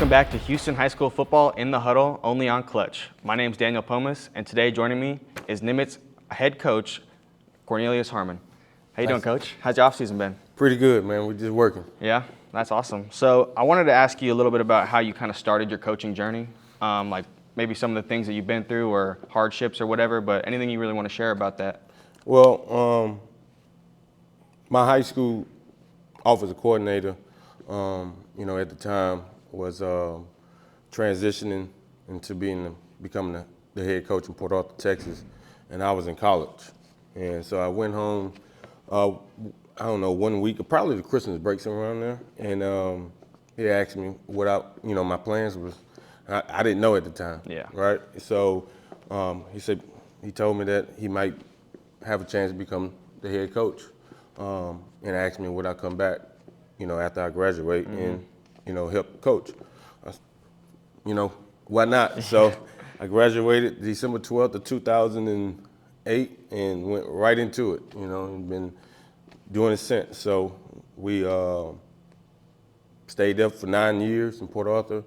Welcome back to Houston High School football in the huddle, only on Clutch. My name's Daniel Pomas, and today joining me is NIMITZ head coach Cornelius Harmon. How you doing, Coach? How's your offseason been? Pretty good, man. We're just working. Yeah, that's awesome. So I wanted to ask you a little bit about how you kind of started your coaching journey, like maybe some of the things that you've been through or hardships or whatever, but anything you really want to share about that? Well, my high school offensive coordinator, at the time was transitioning into becoming the head coach in Port Arthur, Texas, and I was in college. And so I went home, I don't know, 1 week, probably the Christmas break somewhere around there, and he asked me what my plans was. I didn't know at the time, Yeah. right? So he told me that he might have a chance to become the head coach, and asked me would I come back, after I graduate and, help coach. Why not? So I graduated December 12th of 2008 and went right into it, and been doing it since. So we stayed there for 9 years in Port Arthur,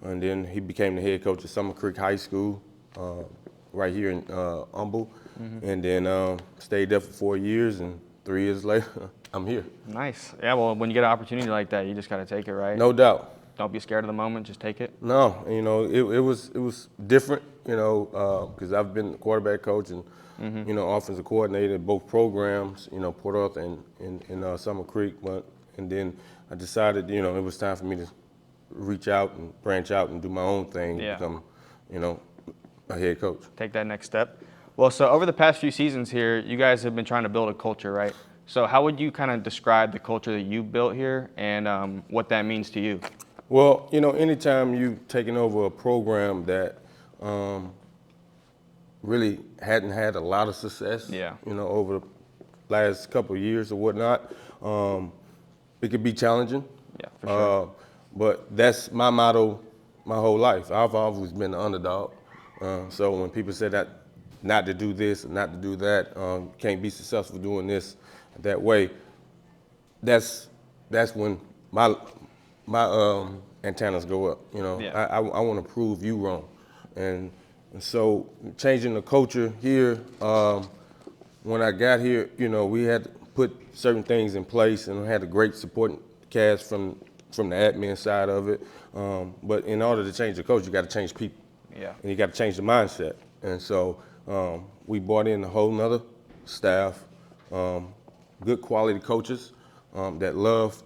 and then he became the head coach at Summer Creek High School right here in Humble, and then stayed there for 4 years, and 3 years later, I'm here. Nice. Yeah, well, when you get an opportunity like that, you just got to take it, right? No doubt. Don't be scared of the moment, just take it. No, it was different, because I've been a quarterback coach and, offensive coordinator in both programs, Port Arthur and Summer Creek. And then I decided, it was time for me to reach out and branch out and do my own thing, Yeah. become, a head coach. Take that next step. Well, so over the past few seasons here, you guys have been trying to build a culture, right? So how would you kind of describe the culture that you built here and what that means to you? Well, anytime you've taken over a program that really hadn't had a lot of success, Yeah. over the last couple of years or whatnot, it could be challenging. Yeah, for sure. But that's my motto my whole life. I've always been the underdog. So when people say that not to do this, not to do that, can't be successful doing this that way, that's when my antennas go up. Yeah. I want to prove you wrong, and so changing the culture here. When I got here, we had to put certain things in place, and we had a great supporting cast from the admin side of it. But in order to change the culture, you got to change people. Yeah. And you got to change the mindset. And so we brought in a whole nother staff, good quality coaches that love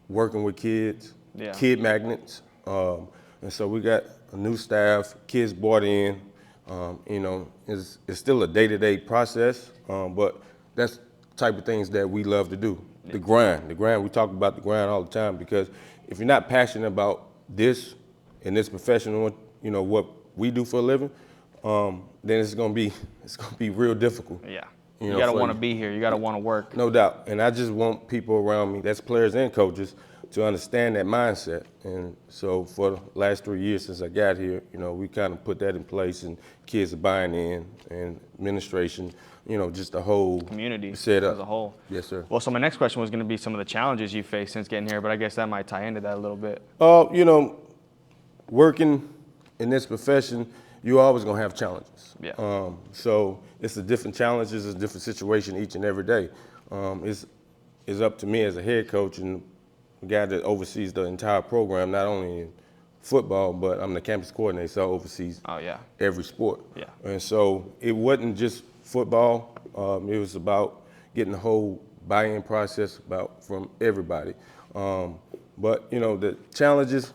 working with kids, Yeah. kid magnets. And so we got a new staff, kids brought in. It's still a day-to-day process, but that's the type of things that we love to do. The grind, we talk about the grind all the time, because if you're not passionate about this in this profession, what we do for a living, then it's gonna be real difficult. Yeah. You got to want to you. be here. You got to want to work. No doubt. And I just want people around me, that's players and coaches, to understand that mindset. And so for the last 3 years since I got here, we kind of put that in place, and kids are buying in, and administration, just the whole Community setup as a whole. Yes, sir. Well, so my next question was going to be some of the challenges you faced since getting here, but I guess that might tie into that a little bit. Working in this profession, you're always gonna have challenges. Yeah. So it's a different challenges, it's a different situation each and every day. It's up to me as a head coach and the guy that oversees the entire program, not only in football, but I'm the campus coordinator, so I oversees every sport. Yeah. And so it wasn't just football. It was about getting the whole buy-in process from everybody. But the challenges,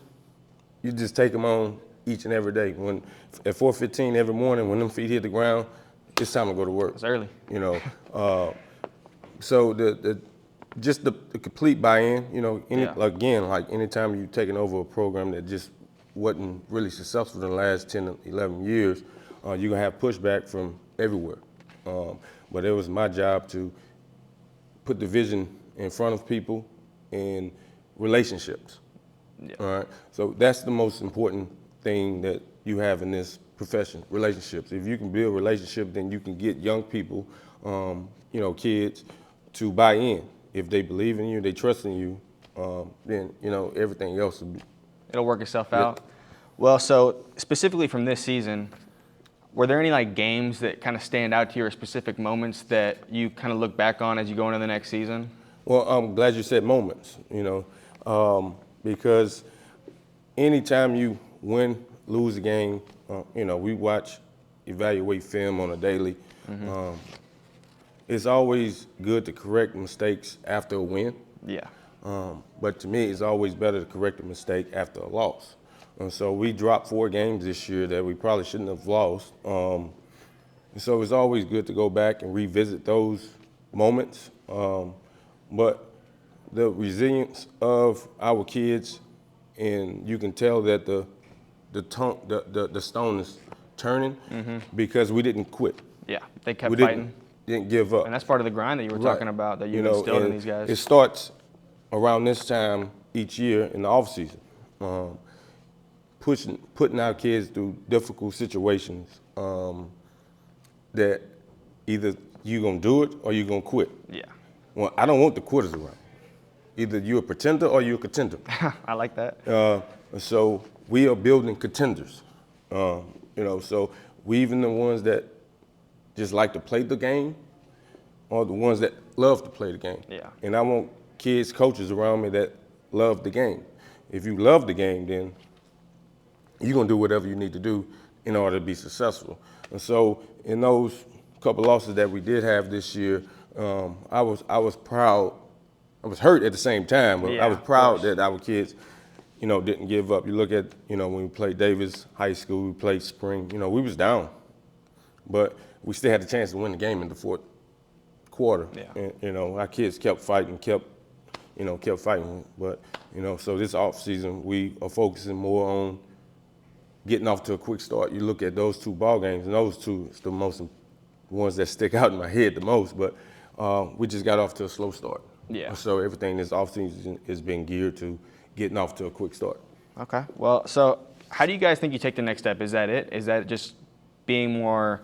you just take them on each and every day. When at 4:15 every morning, when them feet hit the ground, it's time to go to work. It's early. So the complete buy-in. Again, like anytime you're taking over a program that just wasn't really successful in the last 10 or 11 years, you're gonna have pushback from everywhere. But it was my job to put the vision in front of people and relationships. Yeah. All right. So that's the most important thing that you have in this profession, relationships. If you can build relationships, then you can get young people, kids, to buy in. If they believe in you, they trust in you, then everything else will It'll work itself Yep. out. Well, so specifically from this season, were there any like games that kind of stand out to you or specific moments that you kind of look back on as you go into the next season? Well, I'm glad you said moments, because anytime you win, lose a game, we watch, evaluate film on a daily. It's always good to correct mistakes after a win. Yeah. But to me, it's always better to correct a mistake after a loss. And so we dropped 4 games this year that we probably shouldn't have lost. And so it's always good to go back and revisit those moments. But the resilience of our kids, and you can tell that the stone is turning because we didn't quit. Yeah. They kept We fighting. didn't give up. And that's part of the grind that you were talking about that you instilled in and these guys. It starts around this time each year in the off season, putting our kids through difficult situations that either you're gonna do it or you're gonna quit. Yeah. Well, I don't want the quitters around. Either you're a pretender or you're a contender. I like that. So we are building contenders. So we even the ones that just like to play the game are the ones that love to play the game. Yeah. And I want kids, coaches around me that love the game. If you love the game, then you're gonna do whatever you need to do in order to be successful. And so in those couple losses that we did have this year, I was proud. I was hurt at the same time, but Yeah, I was of proud course. that our kids, didn't give up. You look at, when we played Davis High School, we played Spring, we was down, but we still had the chance to win the game in the fourth quarter. Yeah. And, our kids kept fighting, kept fighting. But, so this off season, we are focusing more on getting off to a quick start. You look at those 2 ball games, and those 2 is the ones that stick out in my head the most, but we just got off to a slow start. Yeah. So everything this offseason has been geared to getting off to a quick start. Okay. Well, so how do you guys think you take the next step? Is that it? Is that just being more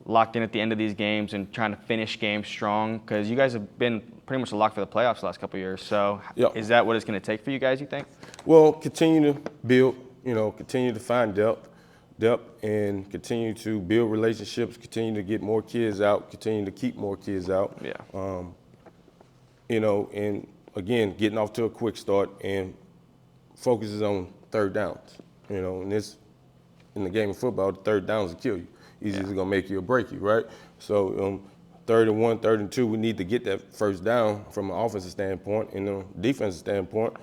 locked in at the end of these games and trying to finish games strong? Because you guys have been pretty much a lock for the playoffs the last couple of years. So Yeah. Is that what it's going to take for you guys, you think? Well, continue to build, continue to find depth, and continue to build relationships, continue to get more kids out, continue to keep more kids out. Yeah. And again, getting off to a quick start and focuses on third downs. And in the game of football, the third downs will kill you. Either it's gonna make you or break you, right? So 3rd and 1, 3rd and 2, we need to get that first down from an offensive standpoint. And a defensive standpoint,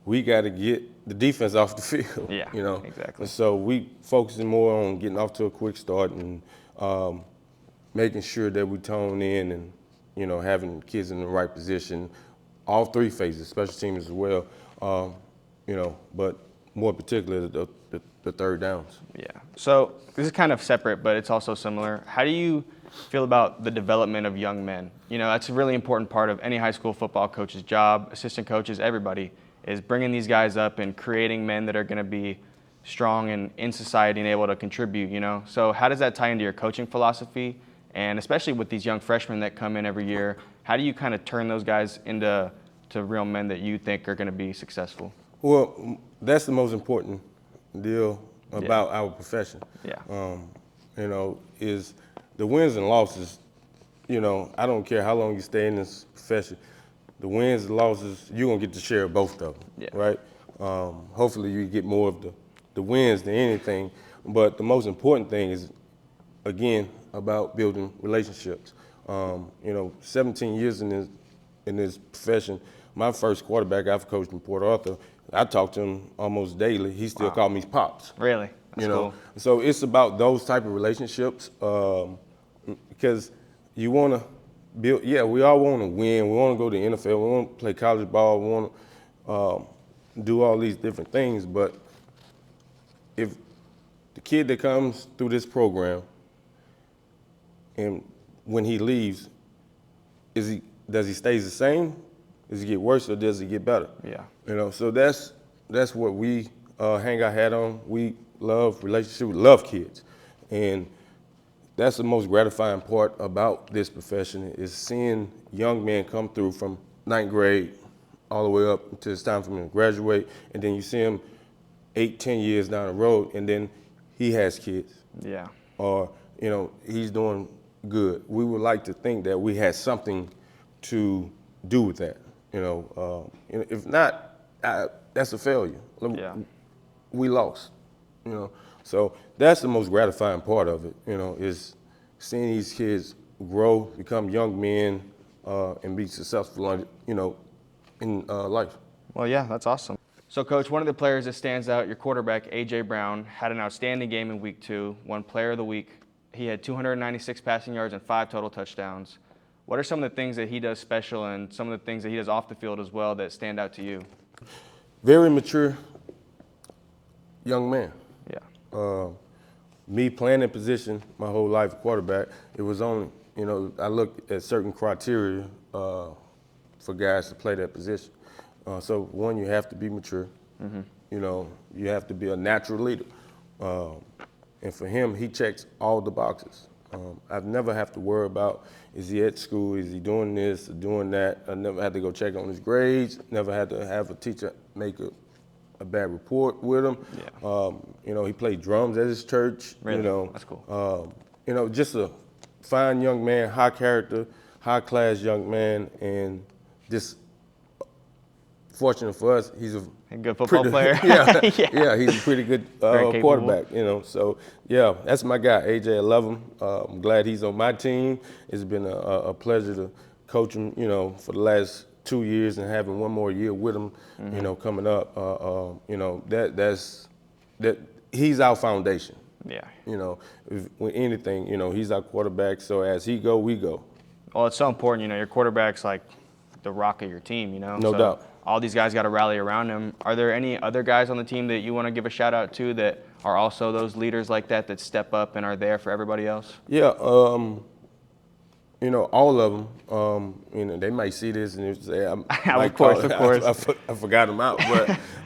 we got to get the defense off the field. Yeah, exactly. And so we focusing more on getting off to a quick start and making sure that we tone in and having kids in the right position, all 3 phases, special teams as well. But more particularly the third downs. Yeah. So this is kind of separate, but it's also similar. How do you feel about the development of young men? That's a really important part of any high school football coach's job, assistant coaches, everybody, is bringing these guys up and creating men that are going to be strong and in society and able to contribute, So how does that tie into your coaching philosophy? And especially with these young freshmen that come in every year, how do you kind of turn those guys into real men that you think are going to be successful? Well, that's the most important deal about our profession. Yeah. Is the wins and losses. I don't care how long you stay in this profession. The wins and losses, you're gonna get to share both of them, Yeah. right? Hopefully you get more of the wins than anything. But the most important thing is, again, about building relationships. 17 years in this profession. My first quarterback I've coached in Port Arthur, I talked to him almost daily. He still called me Pops. Really? That's cool. So it's about those type of relationships because you want to build. Yeah, we all want to win. We want to go to the NFL. We want to play college ball. We want to do all these different things. But if the kid that comes through this program and when he leaves, does he stay the same? Does he get worse or does he get better? Yeah. So that's what we hang our hat on. We love relationships. We love kids, and that's the most gratifying part about this profession is seeing young men come through from 9th grade all the way up until it's time for him to graduate, and then you see him 8, 10 years down the road, and then he has kids. Yeah. Or, he's doing good. We would like to think that we had something to do with that. If not, that's a failure. Yeah. We lost. So that's the most gratifying part of it. Is seeing these kids grow, become young men, and be successful. In life. Well, yeah, that's awesome. So, Coach, one of the players that stands out, your quarterback, A.J. Brown, had an outstanding game in Week 2, won Player of the Week. He had 296 passing yards and 5 total touchdowns. What are some of the things that he does special and some of the things that he does off the field as well that stand out to you? Very mature young man. Yeah. Me playing in position my whole life, quarterback, it was only, I looked at certain criteria for guys to play that position. So one, you have to be mature. Mm-hmm. You have to be a natural leader. And for him, he checks all the boxes. I've never have to worry about, is he at school, is he doing this or doing that? I never had to go check on his grades, never had to have a teacher make a bad report with him. Yeah. He played drums at his church. Really? That's cool. Just a fine young man, high character, high class young man, and just fortunate for us, he's a good football player. Yeah, he's a pretty good quarterback. So yeah, that's my guy, AJ. I love him. I'm glad he's on my team. It's been a pleasure to coach him. For the last 2 years and having one more year with him. Mm-hmm. Coming up. That he's our foundation. Yeah. With anything, he's our quarterback. So as he go, we go. Well, it's so important. Your quarterback's like the rock of your team. No doubt. All these guys got to rally around him. Are there any other guys on the team that you want to give a shout out to that are also those leaders like that step up and are there for everybody else? Yeah, all of them. They might see this and say, of course. I forgot them out.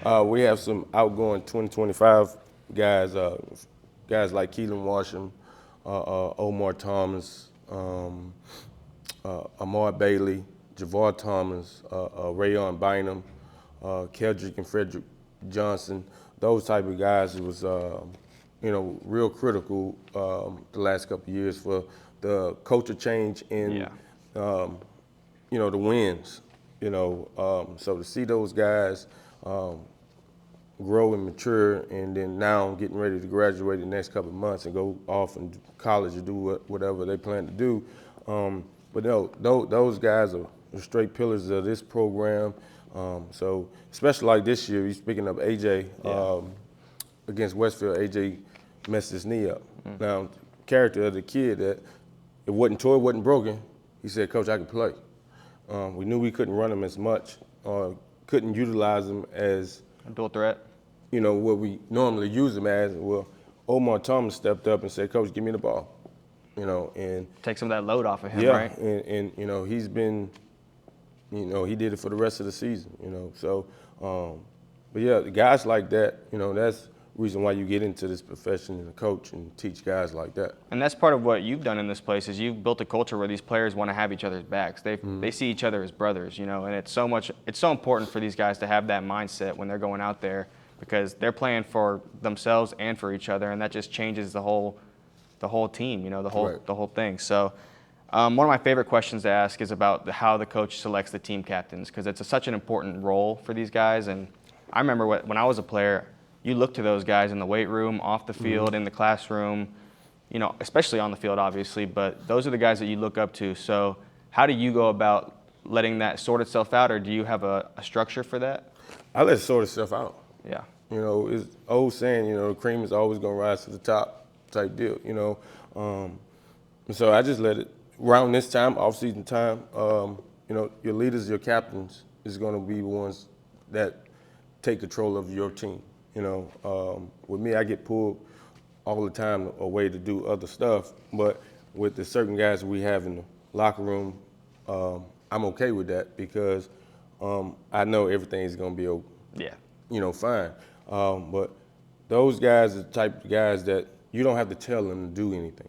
But we have some outgoing 2025 guys, guys like Keelan Washam, Omar Thomas, Amar Bailey, Javar Thomas, Rayon Bynum, Keldrick and Frederick Johnson, those type of guys. It was, real critical the last couple of years for the culture change in, the wins. So to see those guys grow and mature, and then now getting ready to graduate the next couple of months and go off and college or do whatever they plan to do. But no, those guys are straight pillars of this program. So especially like this year, speaking of AJ, against Westfield, AJ messed his knee up. Mm. Now, character of the kid, that it wasn't tore, it wasn't broken. He said, Coach, I can play. We knew we couldn't run him as much, couldn't utilize him as a dual threat. What we normally use him as. Well, Omar Thomas stepped up and said, Coach, give me the ball. And take some of that load off of him, right? And he's been, he did it for the rest of the season, So, but yeah, guys like that, that's the reason why you get into this profession and coach and teach guys like that. And that's part of what you've done in this place is you've built a culture where these players want to have each other's backs. They see each other as brothers, and it's so important for these guys to have that mindset when they're going out there because they're playing for themselves and for each other, and that just changes the whole team, the whole thing. So one of my favorite questions to ask is about how the coach selects the team captains because it's such an important role for these guys. And I remember when I was a player, you look to those guys in the weight room, off the field, in the classroom, especially on the field, obviously, but those are the guys that you look up to. So how do you go about letting that sort itself out, or do you have a structure for that? I let it sort itself out. Yeah. It's old saying, the cream is always going to rise to the top type deal, So I just let it, around this time, off-season time, your leaders, your captains is going to be ones that take control of your team. With me, I get pulled all the time away to do other stuff, but with the certain guys we have in the locker room, I'm okay with that because I know everything's going to be fine. But those guys are the type of guys that you don't have to tell them to do anything.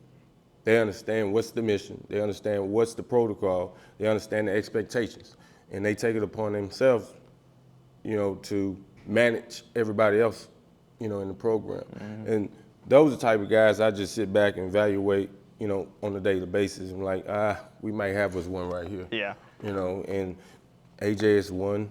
They understand what's the mission. They understand what's the protocol. They understand the expectations. And they take it upon themselves to manage everybody else, in the program. And those are the type of guys I just sit back and evaluate, on a daily basis. I'm like, we might have us one right here. Yeah. And AJ is one,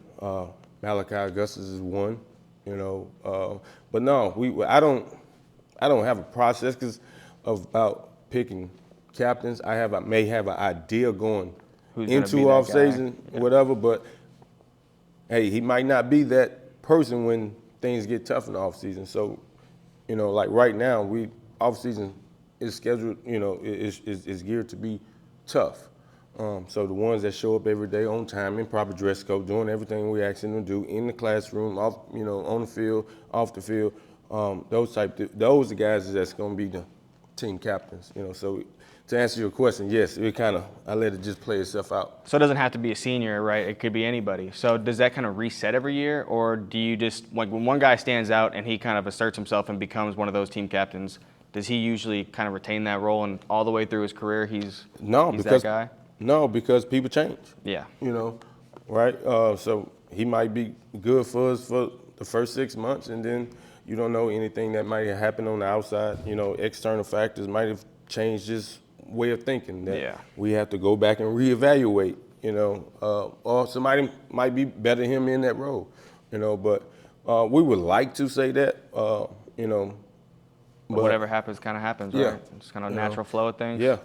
Malachi Augustus is one, but no, I don't have a process about picking captains. I may have an idea going Who's gonna into be that off guy? season, Yeah. whatever, but hey, he might not be that person when things get tough in the off season. So, like right now, off season is scheduled, is geared to be tough. So the ones that show up every day on time, in proper dress code, doing everything we ask them to do in the classroom, off, on the field, off the field, those are the guys that's going to be the team captains. So to answer your question, yes, I let it just play itself out. So it doesn't have to be a senior, right? It could be anybody. So does that kind of reset every year, or do you just, like, when one guy stands out and he kind of asserts himself and becomes one of those team captains, does he usually kind of retain that role, and all the way through his career he's that guy? No, because people change. Yeah. Right? So he might be good for us for the first 6 months, and then you don't know anything that might have happened on the outside. External factors might have changed his way of thinking that we have to go back and reevaluate, or somebody might be better than him in that role, but we would like to say that, but whatever happens kind of happens, right? It's kind of a natural flow of things. Yeah.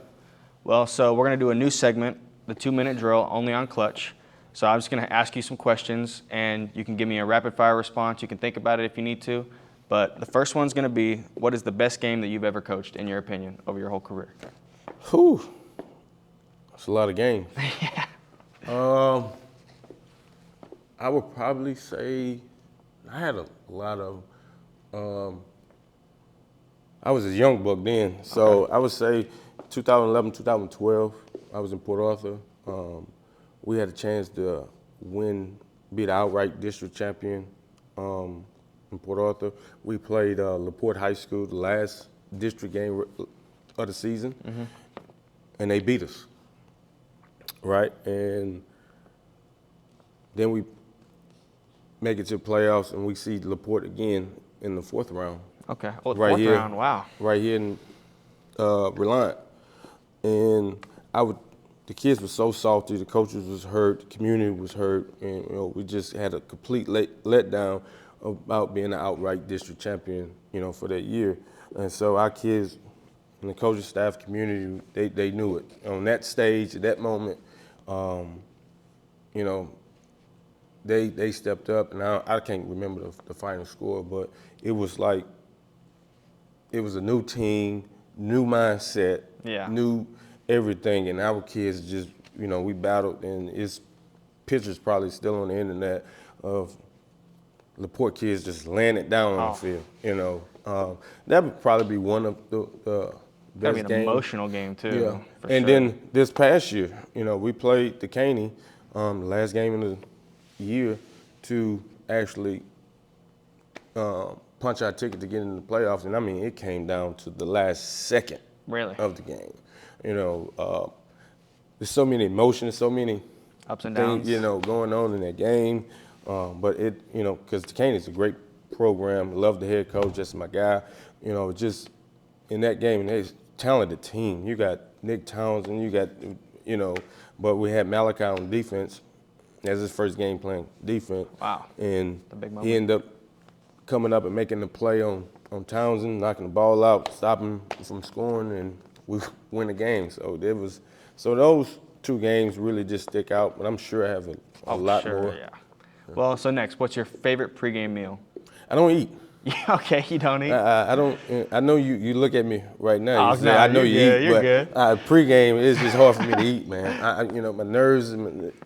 Well, so we're going to do a new segment, the 2-minute drill, only on clutch. So I'm just going to ask you some questions, and you can give me a rapid-fire response. You can think about it if you need to. But the first one's going to be, what is the best game that you've ever coached, in your opinion, over your whole career? Whew. That's a lot of games. I would probably say I had a lot of I was a young buck then, so I would say 2011, 2012, I was in Port Arthur. We had a chance to be the outright district champion in Port Arthur. We played LaPorte High School, the last district game of the season, and they beat us, right? And then we make it to the playoffs, and we see LaPorte again in the 4th round. Okay. Oh, the Right 4th here. round, wow. Right here in Reliant. And the kids were so salty, the coaches was hurt, the community was hurt, and we just had a complete letdown about being an outright district champion, for that year. And so our kids and the coaching staff, community, they knew it. On that stage, at that moment, they stepped up, and I can't remember the final score, but it was like, it was a new team, new mindset, new everything, and our kids just, we battled, and it's pictures probably still on the internet of LaPorte kids just laying it down on the field, that would probably be one of the best That'd be an games. emotional game, too. Yeah, for and sure. then this past year, we played the Caney, the last game of the year, to actually punch our ticket to get into the playoffs, and I mean, it came down to the last second of the game. There's so many emotions, so many ups and things, downs. going on in that game. But it, because the Caney's a great program. Love the head coach, just my guy. Just in that game, and they're a talented team. You got Nick Townsend, you got, but we had Malachi on defense. That's his first game playing defense. Wow. And The big moment. he ended up coming up and making the play on Townsend, knocking the ball out, stopping him from scoring, and we win the game. So those 2 games really just stick out, but I'm sure I have a lot more. Yeah. Well, so next, what's your favorite pregame meal? I don't eat. Yeah, okay, you don't eat? I don't. I know you look at me right now. Oh, You say, no, I know you're you good, eat, you're but good. pregame it's just hard for me to eat, man. My nerves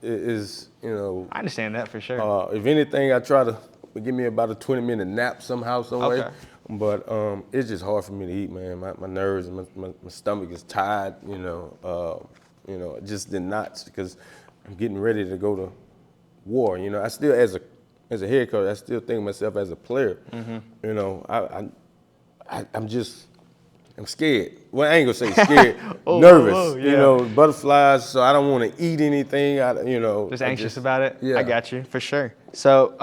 is. I understand that for sure. If anything, I try to give me about a 20-minute nap somehow, some way. Okay. But it's just hard for me to eat, man. My nerves and my stomach is tired. It just did not, because I'm getting ready to go to war. I still, as a head coach, I still think of myself as a player. I'm just I'm scared. Well, I ain't gonna say scared. Oh, Nervous. oh, yeah. You know, butterflies. So I don't want to eat anything. Just anxious about it? Yeah. I got you, for sure. So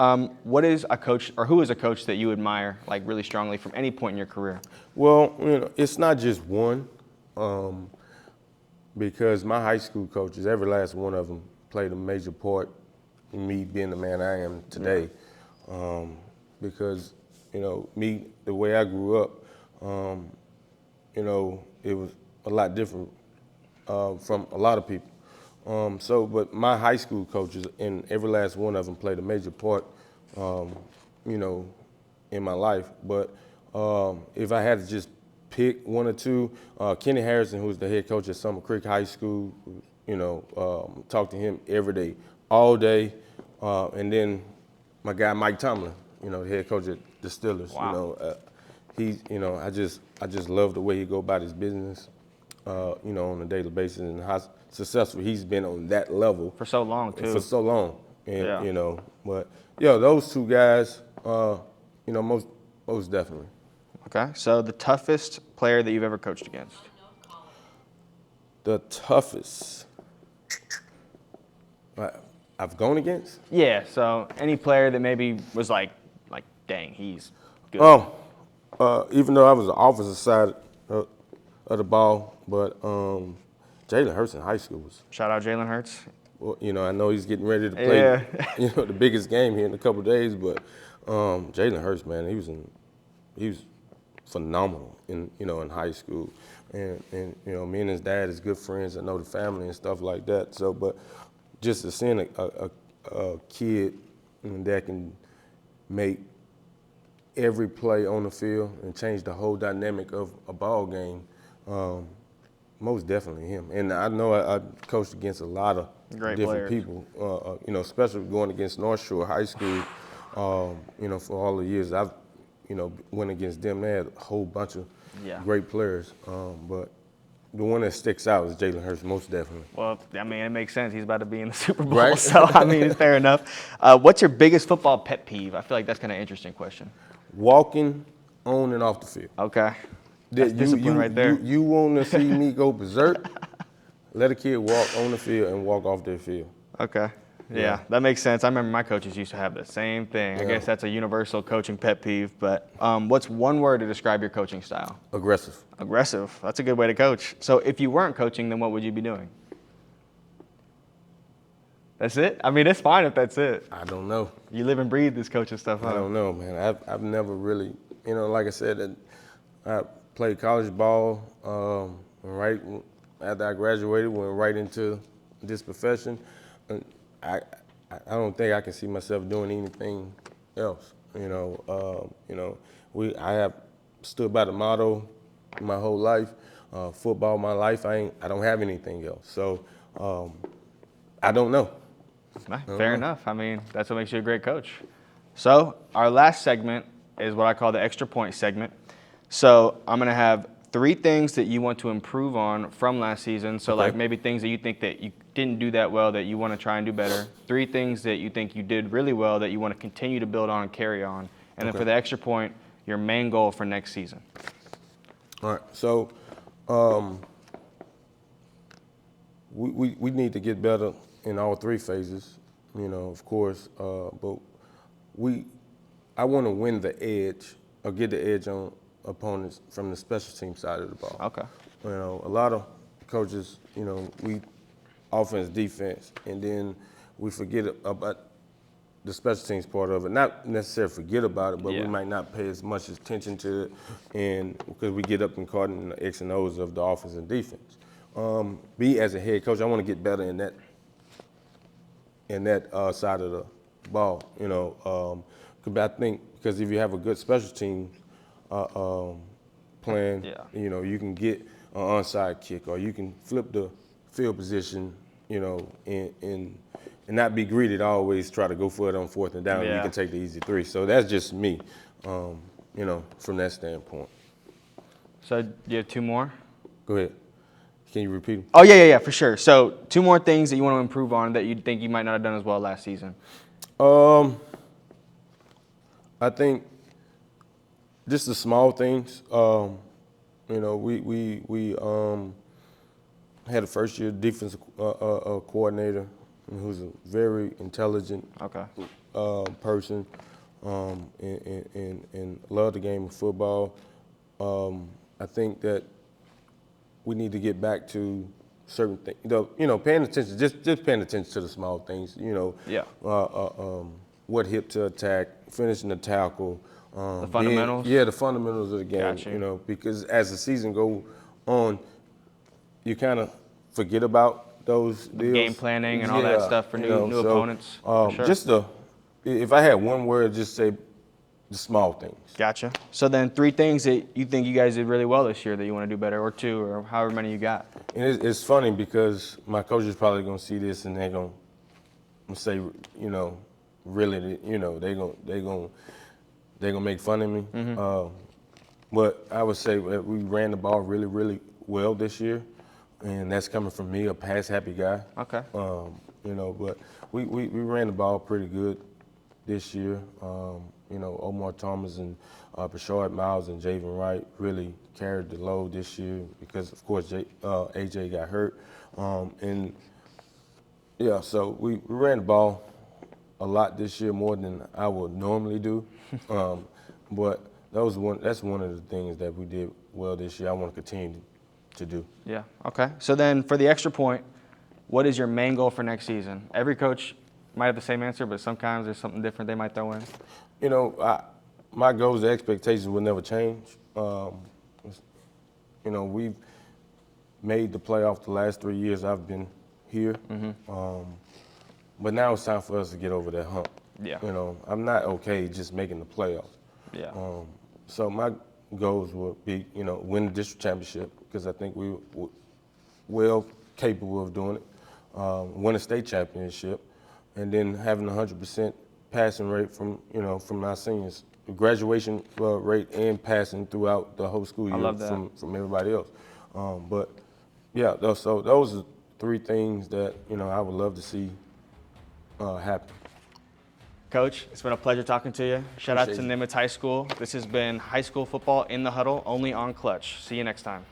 what is a coach, or who is a coach that you admire, like really strongly from any point in your career? Well, it's not just one, because my high school coaches, every last one of them, played a major part in me being the man I am today. Because, me, the way I grew up, it was a lot different from a lot of people. But my high school coaches, and every last one of them played a major part, in my life. But if I had to just pick one or two, Kenny Harrison, who's the head coach at Summer Creek High School, talk to him every day, all day. And then my guy Mike Tomlin, the head coach at the Steelers. Wow. I just love the way he go about his business, on a daily basis, and how successful he's been on that level For so long, too. for so long. And Yeah. but those two guys, most definitely. Okay, so the toughest player that you've ever coached against? The toughest I've gone against? Yeah, so any player that maybe was like, dang, he's good. Even though I was the offensive side of the ball, but Jalen Hurts in high school was. Shout out Jalen Hurts. Well, I know he's getting ready to play, Yeah. the biggest game here in a couple of days, but Jalen Hurts, man, he was phenomenal in high school, and me and his dad is good friends. I know the family and stuff like that. So, but just to seeing a kid that can make every play on the field and change the whole dynamic of a ball game, most definitely him. And I know I coached against a lot of Great different players. people, especially going against North Shore High School, for all the years I've, went against them. They had a whole bunch of great players, but the one that sticks out is Jalen Hurts, most definitely. Well, I mean, it makes sense. He's about to be in the Super Bowl, Right. so I mean, it's fair enough. What's your biggest football pet peeve? I feel like that's kind of an interesting question. Walking on and off the field. Okay. That's discipline right there. You want to see me go berserk? Let a kid walk on the field and walk off their field. Okay. Yeah, that makes sense. I remember my coaches used to have the same thing. I guess that's a universal coaching pet peeve. But what's one word to describe your coaching style? Aggressive. Aggressive. That's a good way to coach. So if you weren't coaching, then what would you be doing? That's it? I mean, it's fine if that's it. I don't know. You live and breathe this coaching stuff, huh? I don't know, man. I've never really, like I said, I played college ball. Right after I graduated, went right into this profession. And I don't think I can see myself doing anything else. I have stood by the motto my whole life. Football, my life. I don't have anything else. So I don't know. Fair enough. I mean, that's what makes you a great coach. So our last segment is what I call the extra point segment. So I'm going to have 3 things that you want to improve on from last season. So like maybe things that you think that you didn't do that well that you want to try and do better. 3 things that you think you did really well that you want to continue to build on and carry on. And then for the extra point, your main goal for next season. All right. So we need to get better in all 3 phases, of course. But I want to win the edge or get the edge on opponents from the special team side of the ball. Okay. A lot of coaches, we offense, defense, and then we forget about the special teams part of it. Not necessarily forget about it, but we might not pay as much attention to it, and because we get up and caught in the X and O's of the offense and defense. Me as a head coach, I want to get better in that side of the ball. I think because if you have a good special team plan, you can get an onside kick, or you can flip the field position, and not be greedy to always try to go for it on 4th and down. You can take the easy 3. So that's just me, from that standpoint. So you have 2 more? Go ahead. Can you repeat them? Oh, yeah, for sure. So 2 more things that you want to improve on that you think you might not have done as well last season. I think just the small things, You know, we had a first-year defensive coordinator who's a very intelligent Okay. person and loved the game of football. I think that we need to get back to certain things. You know, paying attention, just paying attention to the small things. You know, Yeah. What hip to attack, finishing the tackle. The fundamentals? The fundamentals of the game. Gotcha. You know, because as the season go on, you kind of forget about those deals. Game planning and all that stuff for new opponents. For sure. If I had one word, just say the small things. Gotcha. So then 3 things that you think you guys did really well this year that you want to do better, or 2, or however many you got. And it's funny because my coach is probably gonna see this and they're gonna say, you know, really, you know, they're gonna make fun of me. But I would say that we ran the ball really, really well this year, and that's coming from me, a pass-happy guy. Okay. You know, but we ran the ball pretty good this year. You know, Omar Thomas and Brashard Miles and Javen Wright really carried the load this year because, of course, AJ got hurt. And, yeah, so we ran the ball a lot this year, more than I would normally do. But that's one of the things that we did well this year. I want to continue to do. Yeah, okay. So then for the extra point, what is your main goal for next season? Every coach might have the same answer, but sometimes there's something different they might throw in. You know, my goals and expectations will never change. You know, we've made the playoff the last 3 years I've been here. But now it's time for us to get over that hump. Yeah. You know, I'm not okay just making the playoffs. Yeah. So my goals will be, you know, win the district championship because I think we're well capable of doing it. Win a state championship, and then having 100% passing rate from our seniors, graduation rate and passing throughout the whole school year. I love that. From everybody else. But yeah, so those are 3 things that, you know, I would love to see happen. Coach, it's been a pleasure talking to you. Shout out to Appreciate NIMITZ High School. This has been high school football in the huddle, only on Clutch. See you next time.